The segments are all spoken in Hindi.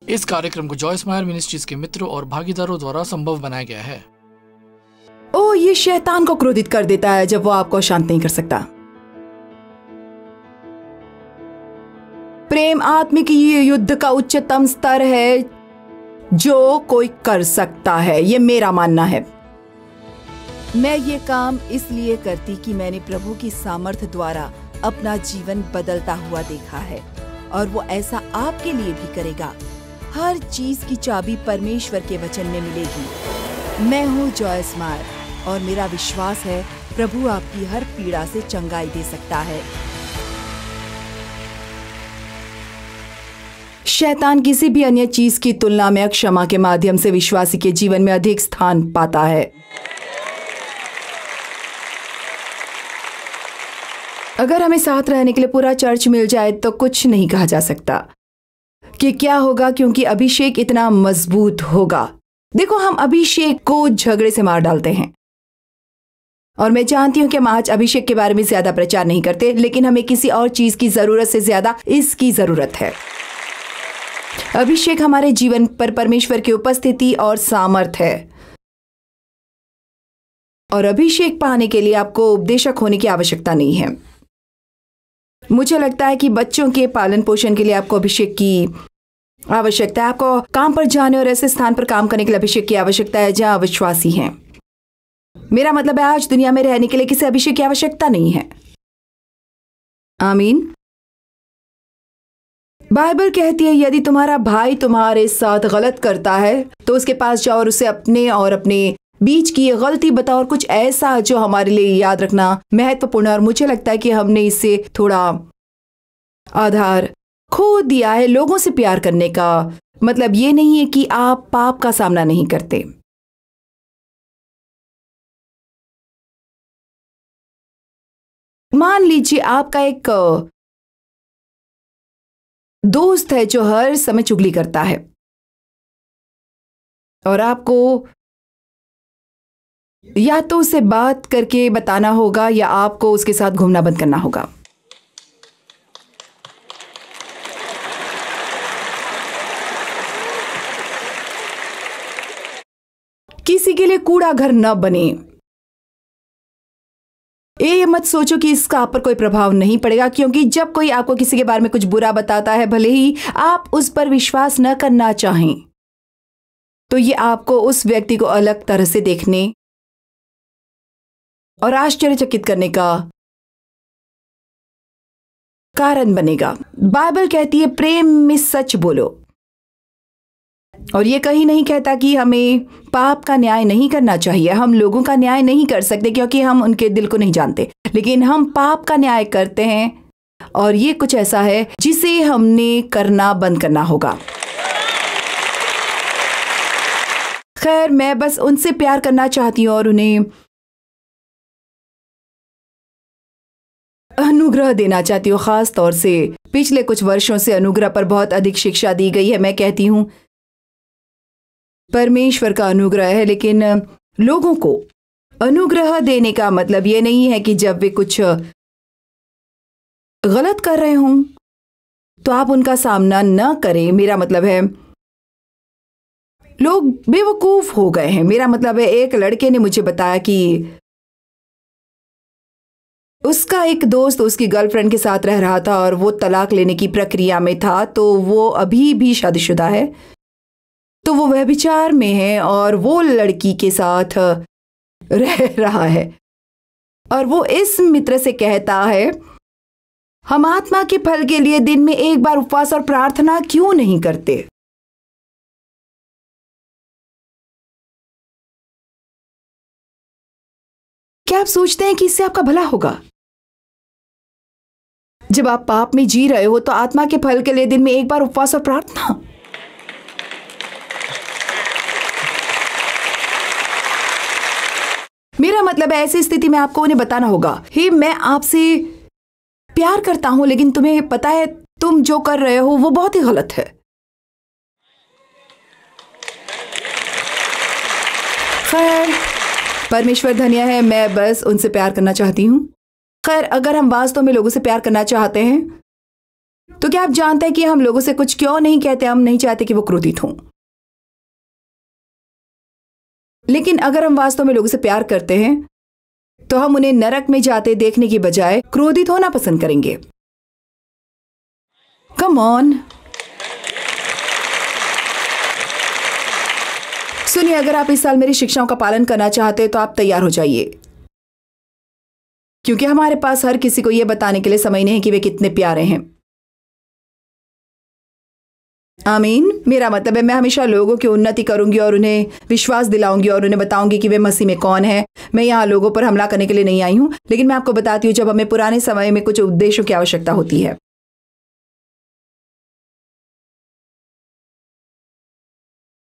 इस कार्यक्रम को जॉयस मायर मिनिस्ट्रीज के मित्रों और भागीदारों द्वारा संभव बनाया गया है। ओ, ये शैतान को क्रोधित कर देता है जब वो आपको शांत नहीं कर सकता। प्रेम आत्मिक युद्ध का उच्चतम स्तर है जो कोई कर सकता है, ये मेरा मानना है। मैं ये काम इसलिए करती कि मैंने प्रभु की सामर्थ्य द्वारा अपना जीवन बदलता हुआ देखा है, और वो ऐसा आपके लिए भी करेगा। हर चीज की चाबी परमेश्वर के वचन में मिलेगी। मैं हूँ जॉयस मायर और मेरा विश्वास है प्रभु आपकी हर पीड़ा से चंगाई दे सकता है। शैतान किसी भी अन्य चीज की तुलना में क्षमा के माध्यम से विश्वासी के जीवन में अधिक स्थान पाता है। अगर हमें साथ रहने के लिए पूरा चर्च मिल जाए तो कुछ नहीं कहा जा सकता कि क्या होगा, क्योंकि अभिषेक इतना मजबूत होगा। देखो, हम अभिषेक को झगड़े से मार डालते हैं, और मैं जानती हूं कि हम आज अभिषेक के बारे में ज्यादा प्रचार नहीं करते, लेकिन हमें किसी और चीज की जरूरत से ज्यादा इसकी जरूरत है। अभिषेक हमारे जीवन पर परमेश्वर की उपस्थिति और सामर्थ है, और अभिषेक पाने के लिए आपको उपदेशक होने की आवश्यकता नहीं है। मुझे लगता है कि बच्चों के पालन पोषण के लिए आपको अभिषेक की आवश्यकता है। आपको काम पर जाने और ऐसे स्थान पर काम करने के लिए अभिषेक की आवश्यकता है जहां अविश्वासी हैं। मेरा मतलब है, आज दुनिया में रहने के लिए किसी अभिषेक की आवश्यकता नहीं है। आमीन। बाइबल कहती है, यदि तुम्हारा भाई तुम्हारे साथ गलत करता है तो उसके पास जाओ और उसे अपने और अपने बीच की गलती बताओ, और कुछ ऐसा जो हमारे लिए याद रखना महत्वपूर्ण है। और मुझे लगता है कि हमने इससे थोड़ा आधार खो दिया है। लोगों से प्यार करने का मतलब ये नहीं है कि आप पाप का सामना नहीं करते। मान लीजिए आपका एक दोस्त है जो हर समय चुगली करता है, और आपको या तो उसे बात करके बताना होगा या आपको उसके साथ घूमना बंद करना होगा। किसी के लिए कूड़ा घर न बने। ये मत सोचो कि इसका आप पर कोई प्रभाव नहीं पड़ेगा, क्योंकि जब कोई आपको किसी के बारे में कुछ बुरा बताता है, भले ही आप उस पर विश्वास न करना चाहें, तो ये आपको उस व्यक्ति को अलग तरह से देखने और आश्चर्यचकित करने का कारण बनेगा। बाइबल कहती है, प्रेम में सच बोलो, और ये कहीं नहीं कहता कि हमें पाप का न्याय नहीं करना चाहिए। हम लोगों का न्याय नहीं कर सकते क्योंकि हम उनके दिल को नहीं जानते, लेकिन हम पाप का न्याय करते हैं, और ये कुछ ऐसा है जिसे हमने करना बंद करना होगा। खैर, मैं बस उनसे प्यार करना चाहती हूँ और उन्हें अनुग्रह देना चाहती हूँ। खास तौर से पिछले कुछ वर्षों से अनुग्रह पर बहुत अधिक शिक्षा दी गई है। मैं कहती हूँ परमेश्वर का अनुग्रह है, लेकिन लोगों को अनुग्रह देने का मतलब ये नहीं है कि जब वे कुछ गलत कर रहे हों तो आप उनका सामना न करें। मेरा मतलब है, लोग बेवकूफ हो गए हैं। मेरा मतलब है, एक लड़के ने मुझे बताया कि उसका एक दोस्त उसकी गर्लफ्रेंड के साथ रह रहा था और वो तलाक लेने की प्रक्रिया में था, तो वो अभी भी शादीशुदा है, तो वो व्यभिचार में है और वो लड़की के साथ रह रहा है, और वो इस मित्र से कहता है, हम आत्मा के फल के लिए दिन में एक बार उपवास और प्रार्थना क्यों नहीं करते? क्या आप सोचते हैं कि इससे आपका भला होगा? जब आप पाप में जी रहे हो तो आत्मा के फल के लिए दिन में एक बार उपवास और प्रार्थना। मेरा मतलब है, ऐसी स्थिति में आपको उन्हें बताना होगा, हे मैं आपसे प्यार करता हूं, लेकिन तुम्हें पता है तुम जो कर रहे हो वो बहुत ही गलत है। खैर, परमेश्वर धन्य है, मैं बस उनसे प्यार करना चाहती हूं। खैर, अगर हम वास्तव में लोगों से प्यार करना चाहते हैं तो क्या आप जानते हैं कि हम लोगों से कुछ क्यों नहीं कहते? हम नहीं चाहते कि वो क्रोधित हों। लेकिन अगर हम वास्तव में लोगों से प्यार करते हैं तो हम उन्हें नरक में जाते देखने की बजाय क्रोधित होना पसंद करेंगे। Come on. सुनिए, अगर आप इस साल मेरी शिक्षाओं का पालन करना चाहते हैं तो आप तैयार हो जाइए, क्योंकि हमारे पास हर किसी को यह बताने के लिए समय नहीं है कि वे कितने प्यारे हैं। आमीन। मेरा मतलब है, मैं हमेशा लोगों की उन्नति करूंगी और उन्हें विश्वास दिलाऊंगी और उन्हें बताऊंगी कि वे मसीह में कौन है। मैं यहाँ लोगों पर हमला करने के लिए नहीं आई हूं, लेकिन मैं आपको बताती हूँ जब हमें पुराने समय में कुछ उद्देश्यों की आवश्यकता होती है।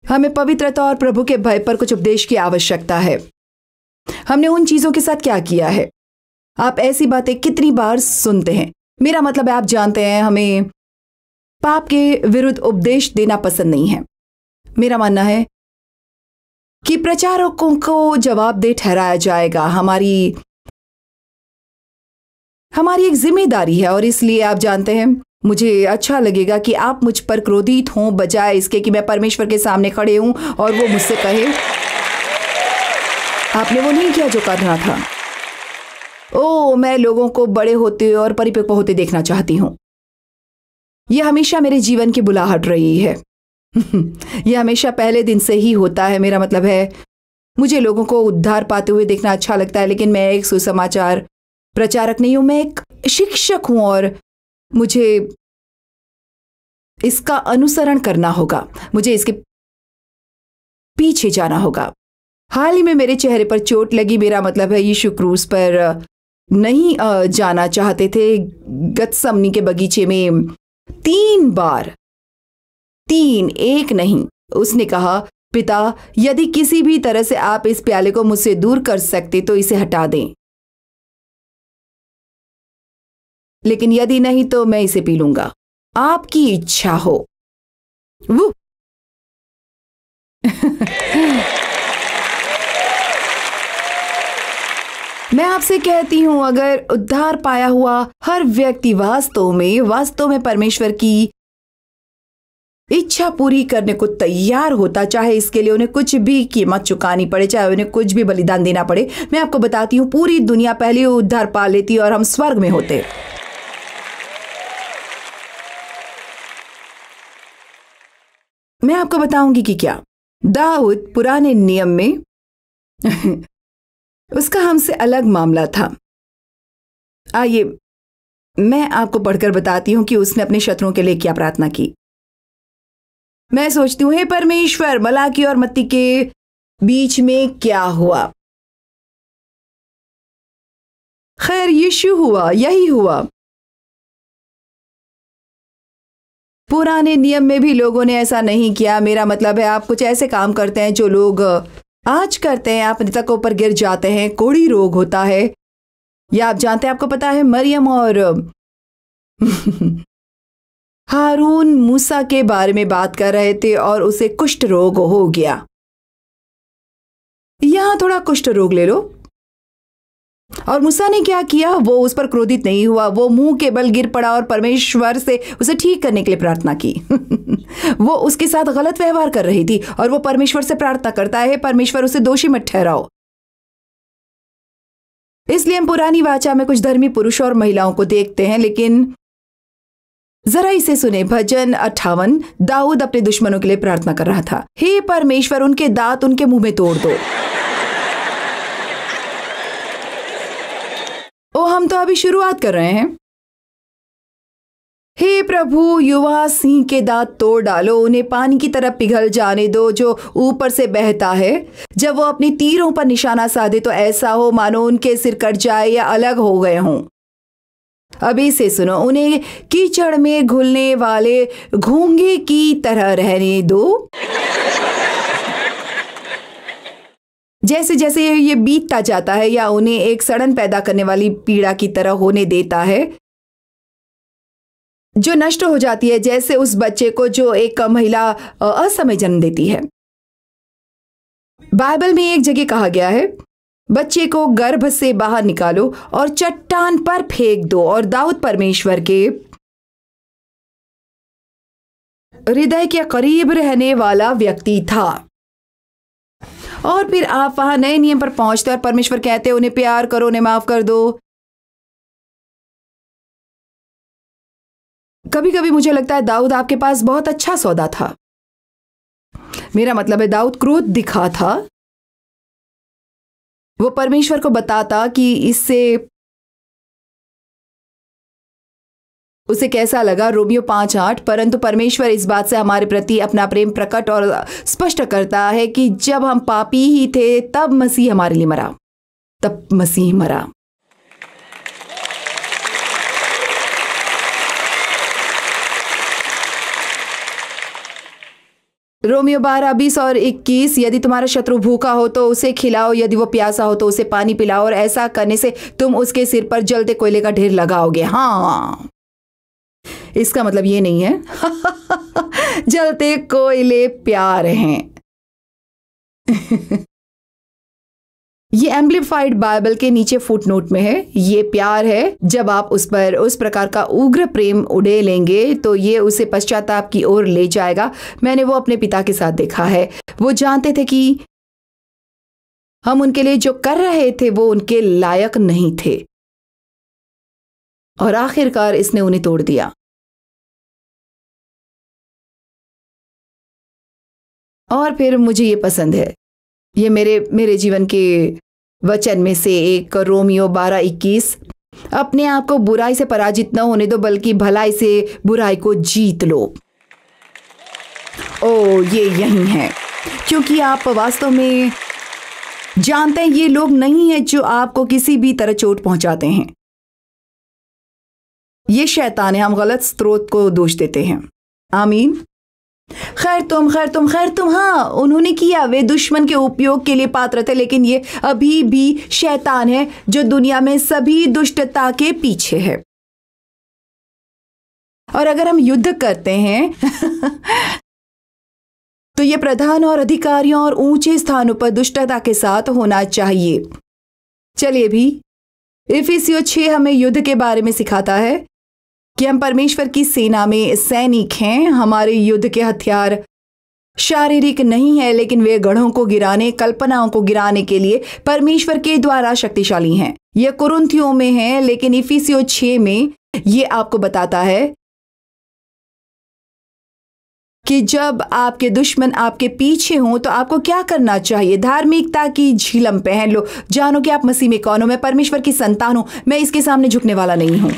हमें पवित्रता और प्रभु के भय पर कुछ उपदेश की आवश्यकता है। हमने उन चीजों के साथ क्या किया है? आप ऐसी बातें कितनी बार सुनते हैं? मेरा मतलब है, आप जानते हैं, हमें पाप के विरुद्ध उपदेश देना पसंद नहीं है। मेरा मानना है कि प्रचारकों को जवाबदेह ठहराया जाएगा। हमारी एक जिम्मेदारी है, और इसलिए आप जानते हैं, मुझे अच्छा लगेगा कि आप मुझ पर क्रोधित हों बजाय इसके कि मैं परमेश्वर के सामने खड़े हूं और वो मुझसे कहे आपने वो नहीं किया जो करना था। ओ, मैं लोगों को बड़े होते और परिपक्व होते देखना चाहती हूं। यह हमेशा मेरे जीवन की बुलाहट रही है। यह हमेशा पहले दिन से ही होता है। मेरा मतलब है, मुझे लोगों को उद्धार पाते हुए देखना अच्छा लगता है, लेकिन मैं एक सुसमाचार प्रचारक नहीं हूं, मैं एक शिक्षक हूं और मुझे इसका अनुसरण करना होगा, मुझे इसके पीछे जाना होगा। हाल ही में मेरे चेहरे पर चोट लगी। मेरा मतलब है, यीशु क्रूस पर नहीं जाना चाहते थे। गतसमनी के बगीचे में 3 बार, 3, 1 नहीं, उसने कहा, पिता, यदि किसी भी तरह से आप इस प्याले को मुझसे दूर कर सकते तो इसे हटा दें, लेकिन यदि नहीं तो मैं इसे पी लूंगा। आपकी इच्छा हो। वो मैं आपसे कहती हूं, अगर उद्धार पाया हुआ हर व्यक्ति वास्तव में परमेश्वर की इच्छा पूरी करने को तैयार होता, चाहे इसके लिए उन्हें कुछ भी कीमत चुकानी पड़े, चाहे उन्हें कुछ भी बलिदान देना पड़े, मैं आपको बताती हूं, पूरी दुनिया पहले उद्धार पा लेती और हम स्वर्ग में होते। मैं आपको बताऊंगी कि क्या दाऊद पुराने नियम में उसका हमसे अलग मामला था। आइए मैं आपको पढ़कर बताती हूं कि उसने अपने शत्रुओं के लिए क्या प्रार्थना की। मैं सोचती हूं, हे परमेश्वर, मलाकी और मत्ती के बीच में क्या हुआ? खैर, यीशु हुआ, यही हुआ। पुराने नियम में भी लोगों ने ऐसा नहीं किया। मेरा मतलब है, आप कुछ ऐसे काम करते हैं जो लोग आज करते हैं। आप मृतकों पर गिर जाते हैं, कोढ़ी रोग होता है, या आप जानते हैं, आपको पता है, मरियम और हारून मूसा के बारे में बात कर रहे थे और उसे कुष्ठ रोग हो गया। यहां थोड़ा कुष्ठ रोग ले लो। और मूसा ने क्या किया? वो उस पर क्रोधित नहीं हुआ, वो मुंह के बल गिर पड़ा और परमेश्वर से उसे ठीक करने के लिए प्रार्थना की। वो उसके साथ गलत व्यवहार कर रही थी और वो परमेश्वर से प्रार्थना करता है, परमेश्वर उसे दोषी मत ठहराओ। इसलिए हम पुरानी वाचा में कुछ धर्मी पुरुषों और महिलाओं को देखते हैं, लेकिन जरा इसे सुने। भजन 58, दाऊद अपने दुश्मनों के लिए प्रार्थना कर रहा था। हे परमेश्वर, उनके दांत उनके मुंह में तोड़ दो। ओ, हम तो अभी शुरुआत कर रहे हैं। हे प्रभु, युवा सिंह के दांत तोड़ डालो, उन्हें पानी की तरह पिघल जाने दो जो ऊपर से बहता है। जब वो अपनी तीरों पर निशाना साधे तो ऐसा हो मानो उनके सिर कट जाए या अलग हो गए हों। अभी से सुनो, उन्हें कीचड़ में घुलने वाले घोंघे की तरह रहने दो। जैसे जैसे ये बीतता जाता है या उन्हें एक सड़न पैदा करने वाली पीड़ा की तरह होने देता है जो नष्ट हो जाती है, जैसे उस बच्चे को जो एक महिला असमय जन्म देती है। बाइबल में एक जगह कहा गया है, बच्चे को गर्भ से बाहर निकालो और चट्टान पर फेंक दो। और दाऊद परमेश्वर के हृदय के करीब रहने वाला व्यक्ति था। और फिर आप वहां नए नियम पर पहुंचते और परमेश्वर कहते उन्हें प्यार करो, उन्हें माफ कर दो। कभी कभी मुझे लगता है दाऊद आपके पास बहुत अच्छा सौदा था। मेरा मतलब है दाऊद क्रोध दिखा था। वो परमेश्वर को बताता कि इससे उसे कैसा लगा, रोमियो 5:8। परंतु परमेश्वर इस बात से हमारे प्रति अपना प्रेम प्रकट और स्पष्ट करता है कि जब हम पापी ही थे तब मसीह हमारे लिए मरा, तब मसीह मरा। रोमियो 12:20 और 21, यदि तुम्हारा शत्रु भूखा हो तो उसे खिलाओ, यदि वो प्यासा हो तो उसे पानी पिलाओ, और ऐसा करने से तुम उसके सिर पर जलते कोयले का ढेर लगाओगे। हाँ, इसका मतलब ये नहीं है जलते कोयले प्यार हैं ये एम्प्लीफाइड बाइबल के नीचे फुटनोट में है। ये प्यार है। जब आप उस पर उस प्रकार का उग्र प्रेम उड़े लेंगे तो ये उसे पश्चाताप की ओर ले जाएगा। मैंने वो अपने पिता के साथ देखा है। वो जानते थे कि हम उनके लिए जो कर रहे थे वो उनके लायक नहीं थे, और आखिरकार इसने उन्हें तोड़ दिया। और फिर मुझे ये पसंद है, ये मेरे जीवन के वचन में से एक, रोमियो 12:21, अपने आप को बुराई से पराजित न होने दो बल्कि भलाई से बुराई को जीत लो। ओ, ये यही है, क्योंकि आप वास्तव में जानते हैं ये लोग नहीं है जो आपको किसी भी तरह चोट पहुंचाते हैं। ये शैतान है। हम गलत स्रोत को दोष देते हैं। आमीन। खैर तुम, हाँ, उन्होंने किया, वे दुश्मन के उपयोग के लिए पात्र थे, लेकिन ये अभी भी शैतान है जो दुनिया में सभी दुष्टता के पीछे है। और अगर हम युद्ध करते हैं तो ये प्रधान और अधिकारियों और ऊंचे स्थानों पर दुष्टता के साथ होना चाहिए। चलिए भी, इफिसियों 6 हमें युद्ध के बारे में सिखाता है कि हम परमेश्वर की सेना में सैनिक हैं। हमारे युद्ध के हथियार शारीरिक नहीं है, लेकिन वे गढ़ों को गिराने, कल्पनाओं को गिराने के लिए परमेश्वर के द्वारा शक्तिशाली हैं। यह कुरिन्थियों में है, लेकिन इफिसियों 6 में ये आपको बताता है कि जब आपके दुश्मन आपके पीछे हों तो आपको क्या करना चाहिए। धार्मिकता की झिलम पहन लो, जानो कि आप मसीह में कौन हो। मैं परमेश्वर की संतान हूं, मैं इसके सामने झुकने वाला नहीं हूं।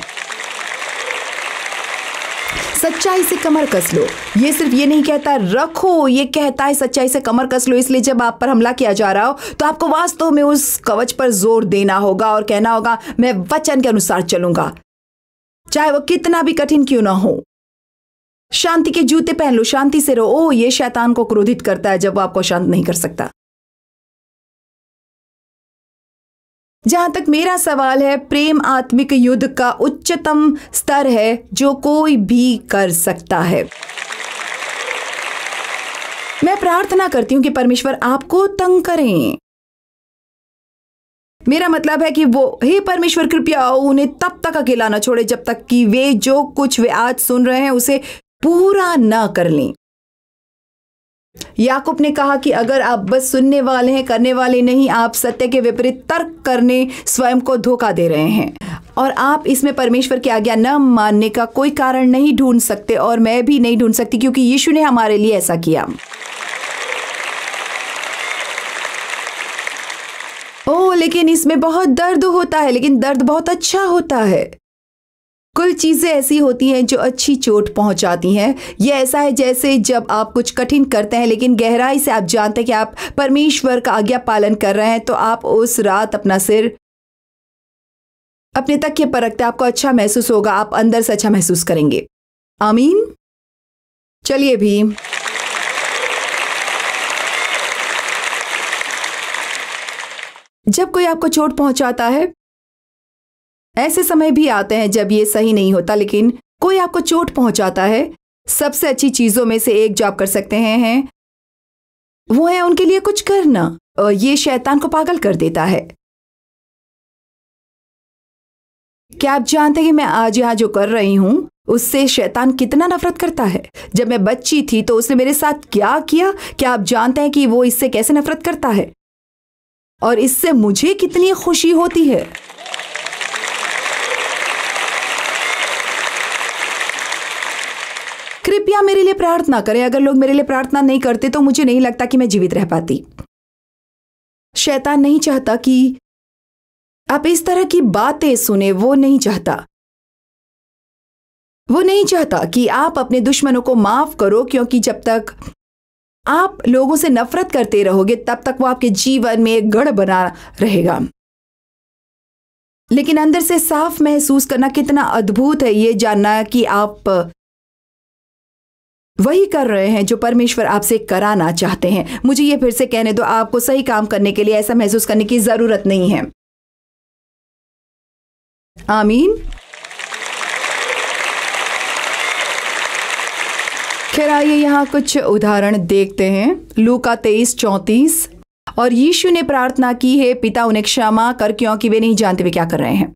सच्चाई से कमर कस लो। ये सिर्फ ये नहीं कहता रखो, ये कहता है सच्चाई से कमर कस लो। इसलिए जब आप पर हमला किया जा रहा हो तो आपको वास्तव में उस कवच पर जोर देना होगा और कहना होगा, मैं वचन के अनुसार चलूंगा, चाहे वो कितना भी कठिन क्यों ना हो। शांति के जूते पहन लो, शांति से रहो। ओ, ये शैतान को क्रोधित करता है जब वो आपको शांत नहीं कर सकता। जहां तक मेरा सवाल है, प्रेम आत्मिक युद्ध का उच्चतम स्तर है जो कोई भी कर सकता है। मैं प्रार्थना करती हूं कि परमेश्वर आपको तंग करें। मेरा मतलब है कि वो, हे परमेश्वर कृपया उन्हें तब तक अकेला न छोड़े जब तक कि वे जो कुछ वे आज सुन रहे हैं उसे पूरा न कर लें। याकूब ने कहा कि अगर आप बस सुनने वाले हैं, करने वाले नहीं, आप सत्य के विपरीत तर्क करने स्वयं को धोखा दे रहे हैं, और आप इसमें परमेश्वर की आज्ञा न मानने का कोई कारण नहीं ढूंढ सकते, और मैं भी नहीं ढूंढ सकती, क्योंकि यीशु ने हमारे लिए ऐसा किया। ओह, लेकिन इसमें बहुत दर्द होता है, लेकिन दर्द बहुत अच्छा होता है। कुछ चीजें ऐसी होती हैं जो अच्छी चोट पहुंचाती हैं। यह ऐसा है जैसे जब आप कुछ कठिन करते हैं लेकिन गहराई से आप जानते हैं कि आप परमेश्वर का आज्ञा पालन कर रहे हैं, तो आप उस रात अपना सिर अपने तकिए पर रखते, आपको अच्छा महसूस होगा, आप अंदर से अच्छा महसूस करेंगे। आमीन। चलिए भी, जब कोई आपको चोट पहुंचाता है, ऐसे समय भी आते हैं जब ये सही नहीं होता, लेकिन कोई आपको चोट पहुंचाता है, सबसे अच्छी चीजों में से एक जो आप कर सकते हैं वो है उनके लिए कुछ करना, और ये शैतान को पागल कर देता है। क्या आप जानते हैं कि मैं आज यहां जो कर रही हूं उससे शैतान कितना नफरत करता है। जब मैं बच्ची थी तो उसने मेरे साथ क्या किया, क्या आप जानते हैं कि वो इससे कैसे नफरत करता है और इससे मुझे कितनी खुशी होती है। कृपया मेरे लिए प्रार्थना करें। अगर लोग मेरे लिए प्रार्थना नहीं करते तो मुझे नहीं लगता कि मैं जीवित रह पाती। शैतान नहीं चाहता कि आप इस तरह की बातें सुने। वो नहीं चाहता कि आप अपने दुश्मनों को माफ करो, क्योंकि जब तक आप लोगों से नफरत करते रहोगे तब तक वो आपके जीवन में एक गढ़ बना रहेगा। लेकिन अंदर से साफ महसूस करना कितना अद्भुत है, ये जानना कि आप वही कर रहे हैं जो परमेश्वर आपसे कराना चाहते हैं। मुझे ये फिर से कहने दो, आपको सही काम करने के लिए ऐसा महसूस करने की जरूरत नहीं है। आमीन। खैर आइए यहाँ कुछ उदाहरण देखते हैं। लूका 23:34। और यीशु ने प्रार्थना की है, पिता उन्हें क्षमा कर, क्योंकि वे नहीं जानते वे क्या कर रहे हैं।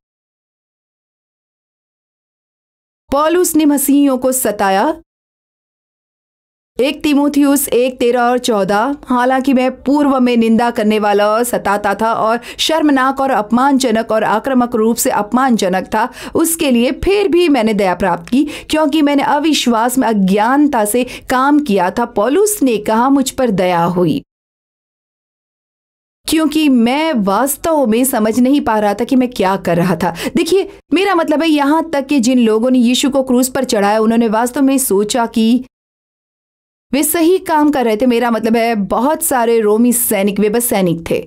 पौलुस ने मसीहियों को सताया। 1 तीमुथियुस 1:13 और 14। हालांकि मैं पूर्व में निंदा करने वाला और सताता था और शर्मनाक और अपमानजनक और आक्रामक रूप से अपमानजनक था, उसके लिए फिर भी मैंने दया प्राप्त की, क्योंकि मैंने अविश्वास में अज्ञानता से काम किया था। पौलुस ने कहा, मुझ पर दया हुई, क्योंकि मैं वास्तव में समझ नहीं पा रहा था कि मैं क्या कर रहा था। देखिए, मेरा मतलब है यहां तक कि जिन लोगों ने यीशु को क्रूस पर चढ़ाया उन्होंने वास्तव में सोचा कि वे सही काम कर रहे थे। मेरा मतलब है बहुत सारे रोमी सैनिक, वे बस सैनिक थे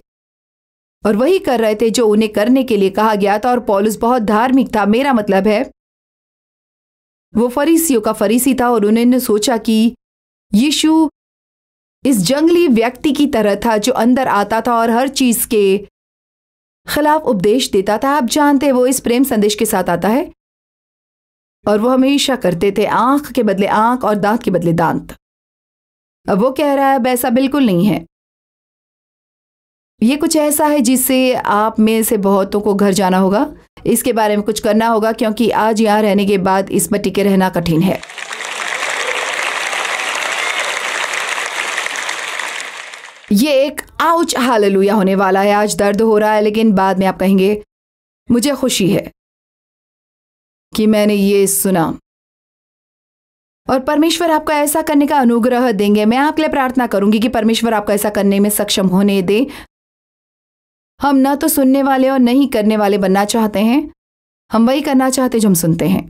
और वही कर रहे थे जो उन्हें करने के लिए कहा गया था। और पौलुस बहुत धार्मिक था। मेरा मतलब है वो फरीसियों का फरीसी था और उन्होंने सोचा कि यीशु इस जंगली व्यक्ति की तरह था जो अंदर आता था और हर चीज के खिलाफ उपदेश देता था। आप जानते हैं वो इस प्रेम संदेश के साथ आता है और वो हमेशा करते थे आंख के बदले आंख और दांत के बदले दांत। अब वो कह रहा है वैसा बिल्कुल नहीं है। ये कुछ ऐसा है जिससे आप में से बहुतों को घर जाना होगा, इसके बारे में कुछ करना होगा, क्योंकि आज यहाँ रहने के बाद इस पर टिके रहना कठिन है। ये एक आउच हालेलुया होने वाला है। आज दर्द हो रहा है, लेकिन बाद में आप कहेंगे मुझे खुशी है कि मैंने ये सुना और परमेश्वर आपको ऐसा करने का अनुग्रह देंगे। मैं आपके लिए प्रार्थना करूंगी कि परमेश्वर आपको ऐसा करने में सक्षम होने दे। हम न तो सुनने वाले और नहीं करने वाले बनना चाहते हैं, हम वही करना चाहते जो हम सुनते हैं।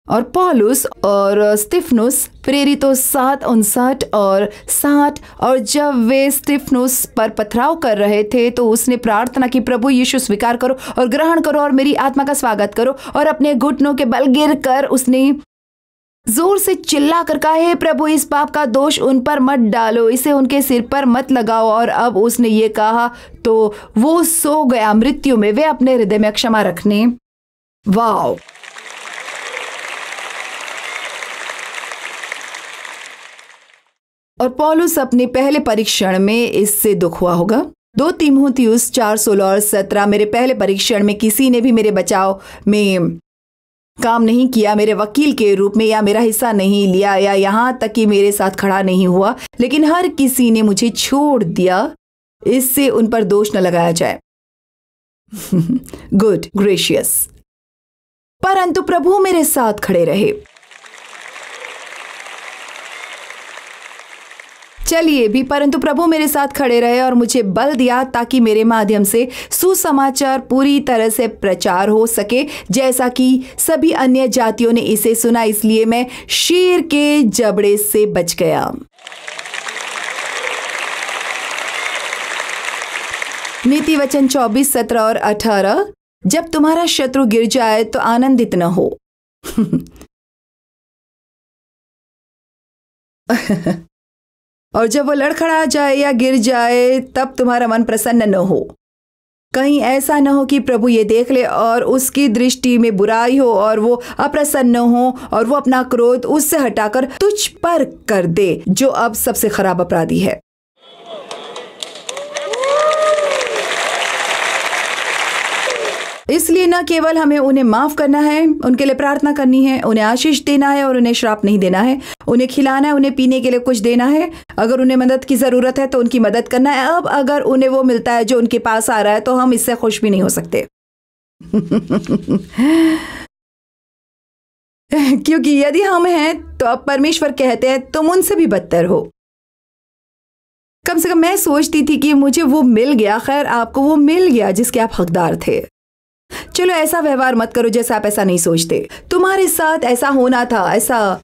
और पौलुस और स्तिफनुस प्रेरितों 7:59 और 60। और जब वे स्तिफनुस पर पथराव कर रहे थे तो उसने प्रार्थना की, प्रभु यीशु स्वीकार करो और ग्रहण करो और मेरी आत्मा का स्वागत करो। और अपने घुटनों के बल गिर कर उसने जोर से चिल्ला कर कहा, हे प्रभु, इस पाप का दोष उन पर मत डालो, इसे उनके सिर पर मत लगाओ। और अब उसने ये कहा तो वो सो गया मृत्यु में, वे अपने हृदय में क्षमा रखने। वाओ! और पौलुस अपने पहले परीक्षण में इससे दुख हुआ होगा। 2 तीमुथियुस 4:16 और 17। मेरे पहले परीक्षण में किसी ने भी मेरे बचाव में काम नहीं किया, मेरे वकील के रूप में, या मेरा हिस्सा नहीं लिया, या यहां तक कि मेरे साथ खड़ा नहीं हुआ, लेकिन हर किसी ने मुझे छोड़ दिया। इससे उन पर दोष न लगाया जाए। Good gracious. परंतु प्रभु मेरे साथ खड़े रहे। चलिए भी, परंतु प्रभु मेरे साथ खड़े रहे और मुझे बल दिया ताकि मेरे माध्यम से सुसमाचार पूरी तरह से प्रचार हो सके, जैसा कि सभी अन्य जातियों ने इसे सुना। इसलिए मैं शेर के जबड़े से बच गया। नीति वचन 24, 17 और 18। जब तुम्हारा शत्रु गिर जाए तो आनंदित न हो। और जब वो लड़खड़ा जाए या गिर जाए तब तुम्हारा मन प्रसन्न न हो। कहीं ऐसा न हो कि प्रभु ये देख ले और उसकी दृष्टि में बुराई हो और वो अप्रसन्न हो और वो अपना क्रोध उससे हटाकर तुझ पर कर दे, जो अब सबसे खराब अपराधी है। इसलिए न केवल हमें उन्हें माफ करना है, उनके लिए प्रार्थना करनी है, उन्हें आशीष देना है और उन्हें श्राप नहीं देना है, उन्हें खिलाना है, उन्हें पीने के लिए कुछ देना है, अगर उन्हें मदद की जरूरत है तो उनकी मदद करना है। अब अगर उन्हें वो मिलता है जो उनके पास आ रहा है तो हम इससे खुश भी नहीं हो सकते। क्योंकि यदि हम हैं तो अब परमेश्वर कहते हैं तुम उनसे भी बदतर हो। कम से कम मैं सोचती थी कि मुझे वो मिल गया, खैर आपको वो मिल गया जिसके आप हकदार थे। चलो ऐसा व्यवहार मत करो जैसे आप ऐसा नहीं सोचते। तुम्हारे साथ ऐसा होना था, ऐसा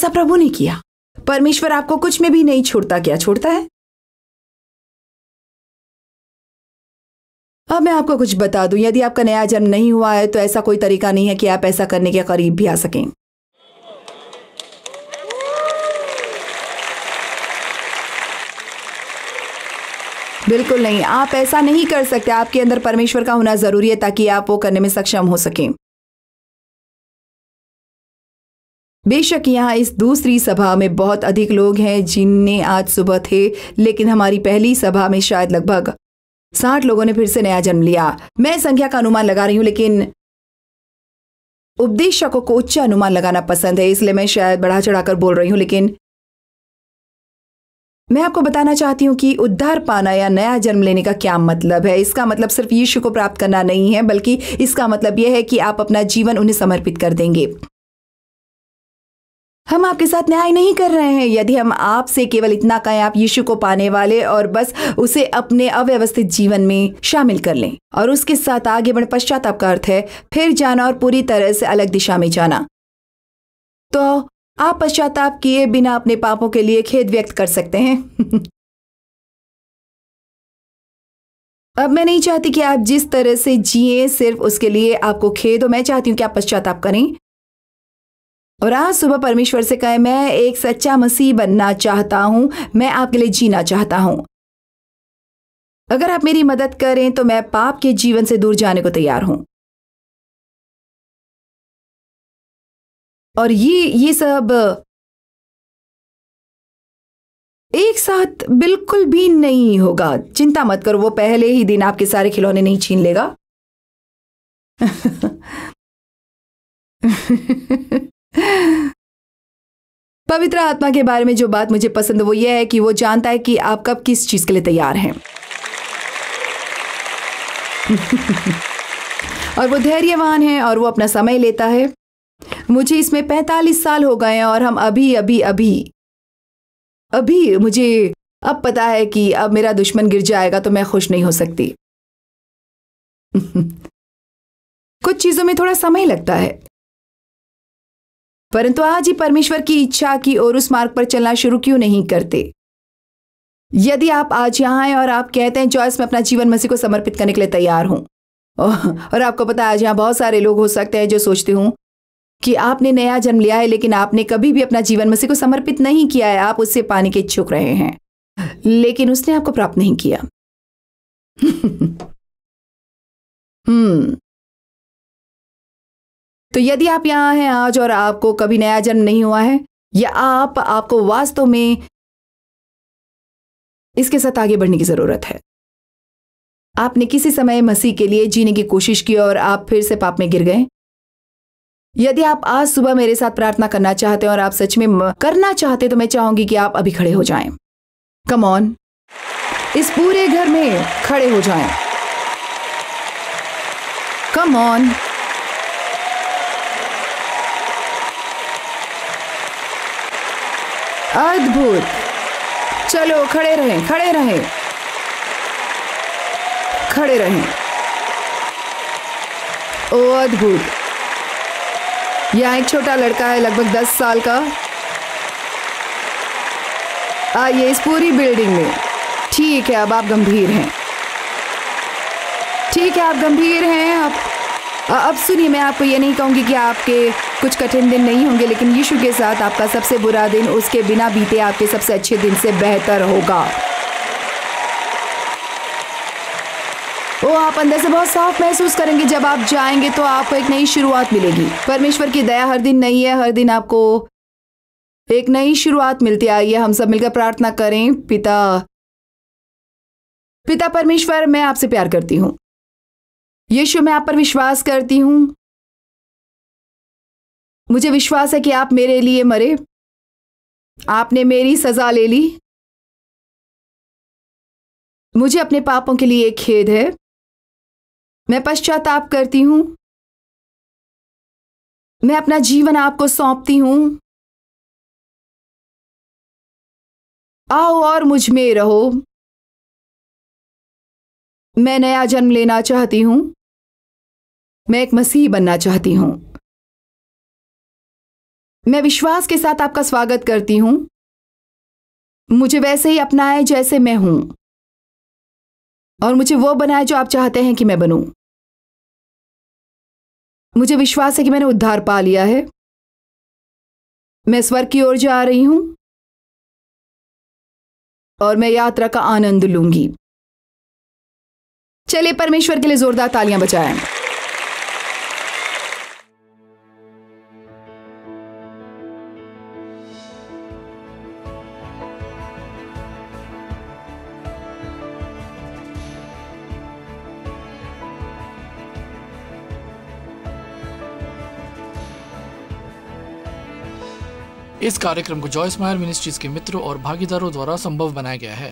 प्रभु ने किया। परमेश्वर आपको कुछ में भी नहीं छोड़ता। क्या छोड़ता है? अब मैं आपको कुछ बता दूं, यदि आपका नया जन्म नहीं हुआ है तो ऐसा कोई तरीका नहीं है कि आप ऐसा करने के करीब भी आ सकें। बिल्कुल नहीं, आप ऐसा नहीं कर सकते। आपके अंदर परमेश्वर का होना जरूरी है ताकि आप वो करने में सक्षम हो सकें। बेशक यहाँ इस दूसरी सभा में बहुत अधिक लोग हैं जिन्हें आज सुबह थे, लेकिन हमारी पहली सभा में शायद लगभग 60 लोगों ने फिर से नया जन्म लिया। मैं संख्या का अनुमान लगा रही हूं, लेकिन उपदेशकों को उच्च अनुमान लगाना पसंद है, इसलिए मैं शायद बढ़ा चढ़ाकर बोल रही हूं। लेकिन मैं आपको बताना चाहती हूं कि उद्धार पाना या नया जन्म लेने का क्या मतलब है। इसका मतलब सिर्फ यीशु को प्राप्त करना नहीं है, बल्कि इसका मतलब यह है कि आप अपना जीवन उन्हें समर्पित कर देंगे। हम आपके साथ न्याय नहीं कर रहे हैं। यदि हम आपसे केवल इतना कहें आप यीशु को पाने वाले और बस उसे अपने अव्यवस्थित जीवन में शामिल कर लें और उसके साथ आगे बढ़े, पश्चाताप का अर्थ है फिर जाना और पूरी तरह से अलग दिशा में जाना, तो आप पश्चाताप किए बिना अपने पापों के लिए खेद व्यक्त कर सकते हैं। अब मैं नहीं चाहती कि आप जिस तरह से जिए सिर्फ उसके लिए आपको खेद हो। मैं चाहती हूं कि आप पश्चाताप करें और आज सुबह परमेश्वर से कहें मैं एक सच्चा मसीह बनना चाहता हूं, मैं आपके लिए जीना चाहता हूं। अगर आप मेरी मदद करें तो मैं पाप के जीवन से दूर जाने को तैयार हूं। और ये सब एक साथ बिल्कुल भी नहीं होगा। चिंता मत करो, वो पहले ही दिन आपके सारे खिलौने नहीं छीन लेगा। पवित्र आत्मा के बारे में जो बात मुझे पसंद है वो ये है कि वो जानता है कि आप कब किस चीज के लिए तैयार हैं। और वो धैर्यवान है और वो अपना समय लेता है। मुझे इसमें 45 साल हो गए हैं और हम अभी मुझे अब पता है कि अब मेरा दुश्मन गिर जाएगा तो मैं खुश नहीं हो सकती। कुछ चीजों में थोड़ा समय लगता है, परंतु आज ही परमेश्वर की इच्छा की और उस मार्ग पर चलना शुरू क्यों नहीं करते? यदि आप आज यहाँ हैं और आप कहते हैं जॉयस मैं अपना जीवन मसीह को समर्पित करने के लिए तैयार हूं, और आपको पता है आज यहाँ बहुत सारे लोग हो सकते हैं जो सोचते हूं कि आपने नया जन्म लिया है लेकिन आपने कभी भी अपना जीवन मसीह को समर्पित नहीं किया है, आप उससे पाने के इच्छुक रहे हैं लेकिन उसने आपको प्राप्त नहीं किया। तो यदि आप यहां हैं आज और आपको कभी नया जन्म नहीं हुआ है या आपको वास्तव में इसके साथ आगे बढ़ने की जरूरत है। आपने किसी समय मसीह के लिए जीने की कोशिश की और आप फिर से पाप में गिर गए। यदि आप आज सुबह मेरे साथ प्रार्थना करना चाहते हैं और आप सच में करना चाहते तो मैं चाहूंगी कि आप अभी खड़े हो जाएं। कम ऑन, इस पूरे घर में खड़े हो जाएं। कम ऑन, अद्भुत। चलो खड़े रहें, खड़े रहें, खड़े रहें। ओ अद्भुत। यहाँ एक छोटा लड़का है लगभग 10 साल का। आइए इस पूरी बिल्डिंग में। ठीक है, अब आप गंभीर हैं। ठीक है, आप गंभीर हैं। अब सुनिए, मैं आपको ये नहीं कहूँगी कि आपके कुछ कठिन दिन नहीं होंगे, लेकिन यीशु के साथ आपका सबसे बुरा दिन उसके बिना बीते आपके सबसे अच्छे दिन से बेहतर होगा। वो आप अंदर से बहुत साफ महसूस करेंगे। जब आप जाएंगे तो आपको एक नई शुरुआत मिलेगी। परमेश्वर की दया हर दिन नई है, हर दिन आपको एक नई शुरुआत मिलती है। आइए हम सब मिलकर प्रार्थना करें। पिता परमेश्वर, मैं आपसे प्यार करती हूँ। यीशु, मैं आप पर विश्वास करती हूँ। मुझे विश्वास है कि आप मेरे लिए मरे, आपने मेरी सजा ले ली। मुझे अपने पापों के लिए खेद है। मैं पश्चाताप करती हूँ। मैं अपना जीवन आपको सौंपती हूँ। आओ और मुझ में रहो। मैं नया जन्म लेना चाहती हूँ। मैं एक मसीह बनना चाहती हूँ। मैं विश्वास के साथ आपका स्वागत करती हूँ। मुझे वैसे ही अपनाएं जैसे मैं हूं, और मुझे वो बनाए जो आप चाहते हैं कि मैं बनूं। मुझे विश्वास है कि मैंने उद्धार पा लिया है। मैं स्वर्ग की ओर जा रही हूं और मैं यात्रा का आनंद लूंगी। चलिए परमेश्वर के लिए जोरदार तालियां बजाएं। इस कार्यक्रम को जॉयस मायर मिनिस्ट्रीज के मित्रों और भागीदारों द्वारा संभव बनाया गया है।